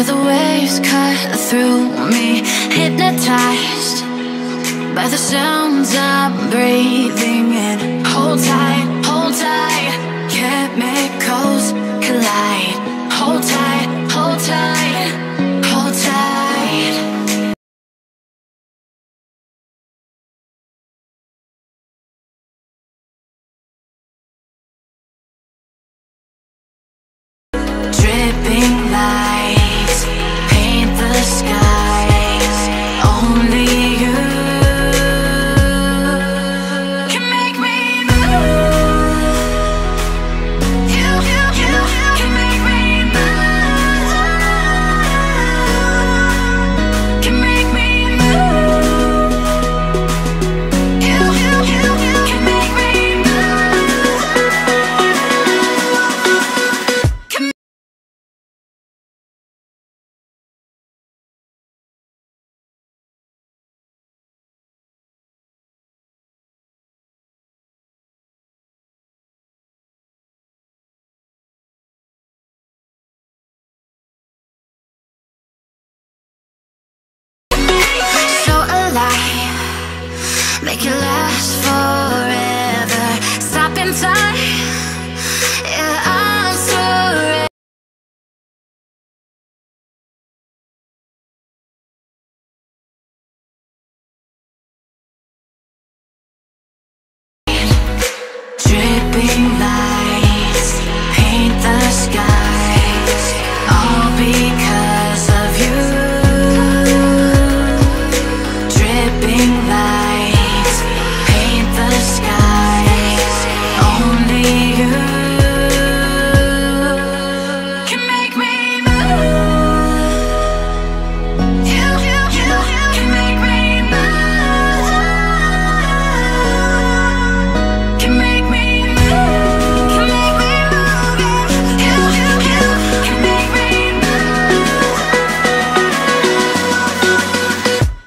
the waves cut through me, hypnotized by the sounds I'm breathing in. Hold tight, chemicals collide. Hold tight, hold tight, hold tight. Dripping lights paint the skies. Only you can make me move. You can make me move. Can make me move. You can make me move. So alive, make it last forever. Stop in time, yeah, I'm surrender. Dripping lights paint the skies, all because of you. Dripping lights paint the skies. Only you can make me move. You can make me move. Can make me move. Can make me move. You can make me move.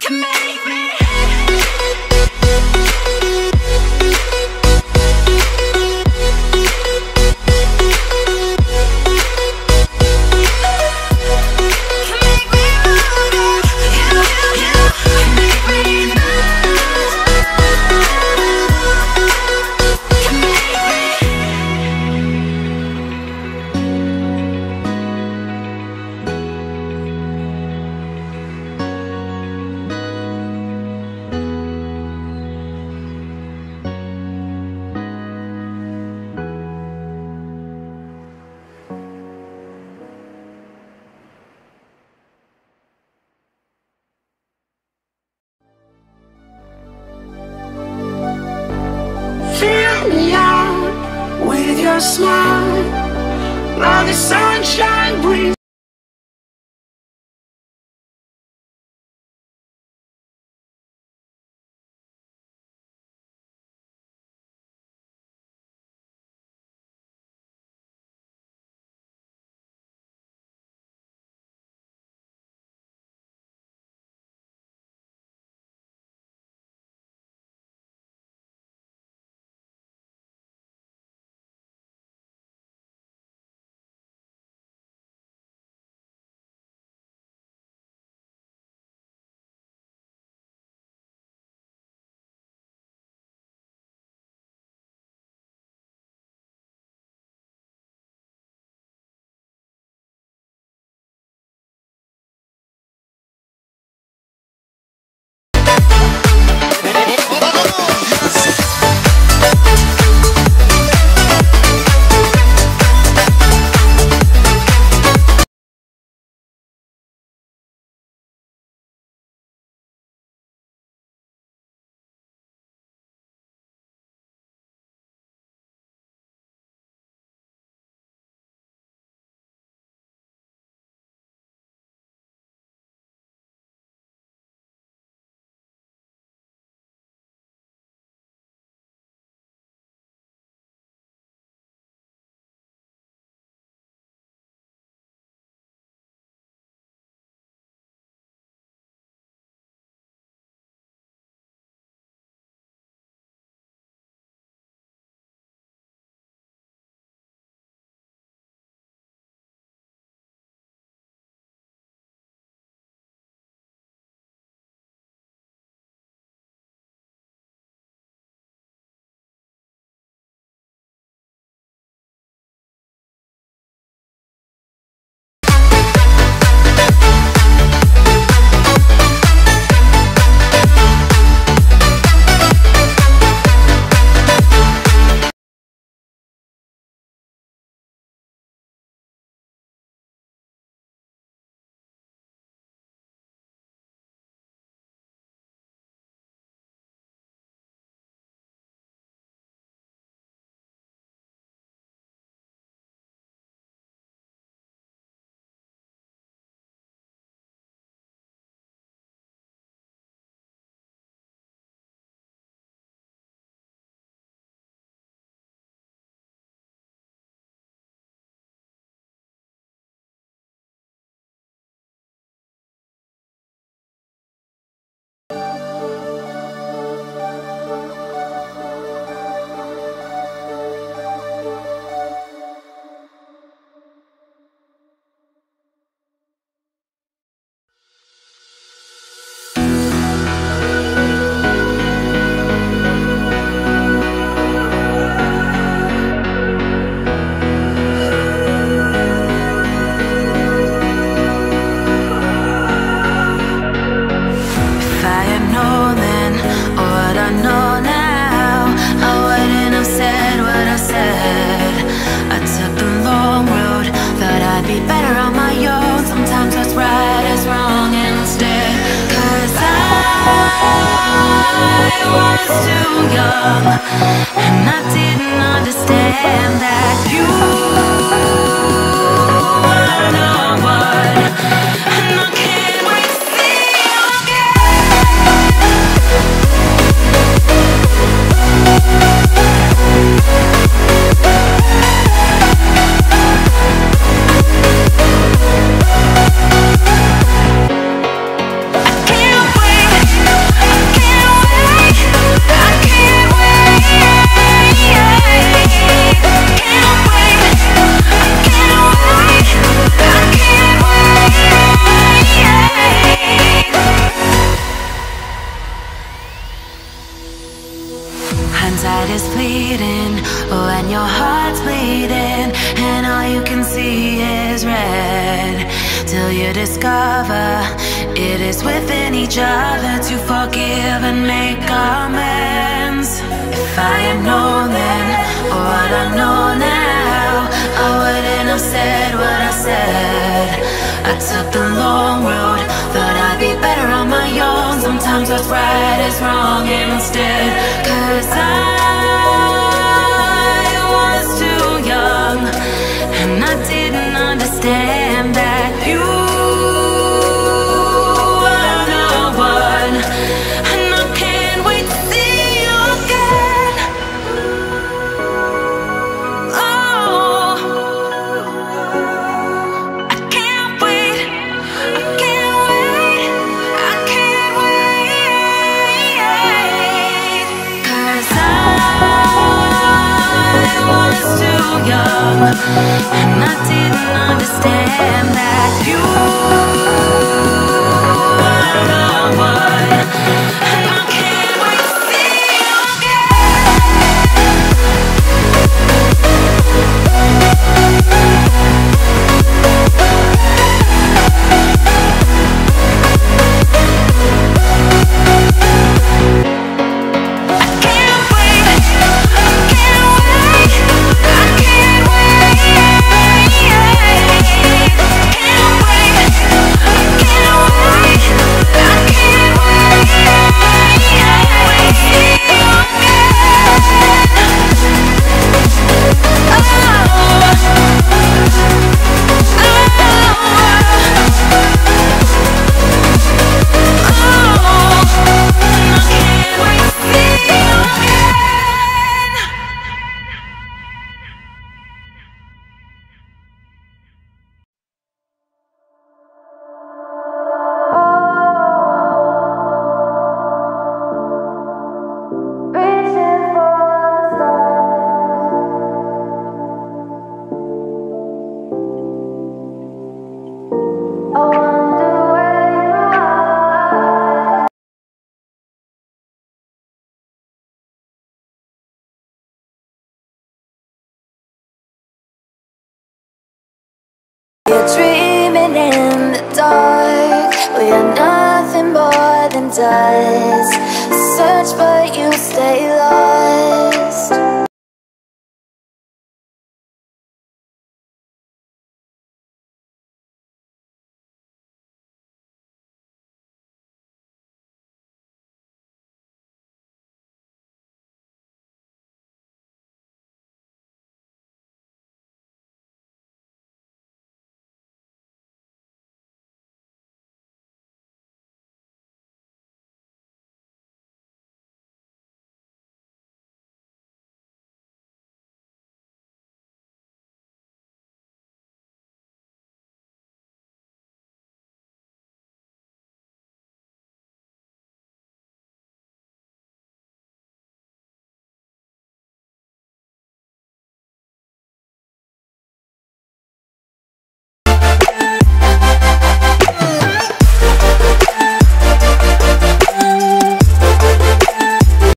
Can make me. Fill me out with your smile. Now the sunshine brings young, and I didn't understand that you were the one, and I can't wait to see you Hindsight is fleeting when your heart's bleeding and all you can see is red, till you discover it is within each other to forgive and make amends. If I had known then what I know now, I wouldn't have said what I said. I took the long road, thought I'd be better on my own. Sometimes what's right is wrong instead, 'cause I was too young, and I didn't understand that you were the one, and I can't wait to see you again. Oh, I can't wait, I can't wait, I can't wait, 'cause I was too young, and I didn't understand that you were the one, and I can't wait to see you You're dreaming in the dark, we are nothing more than dust.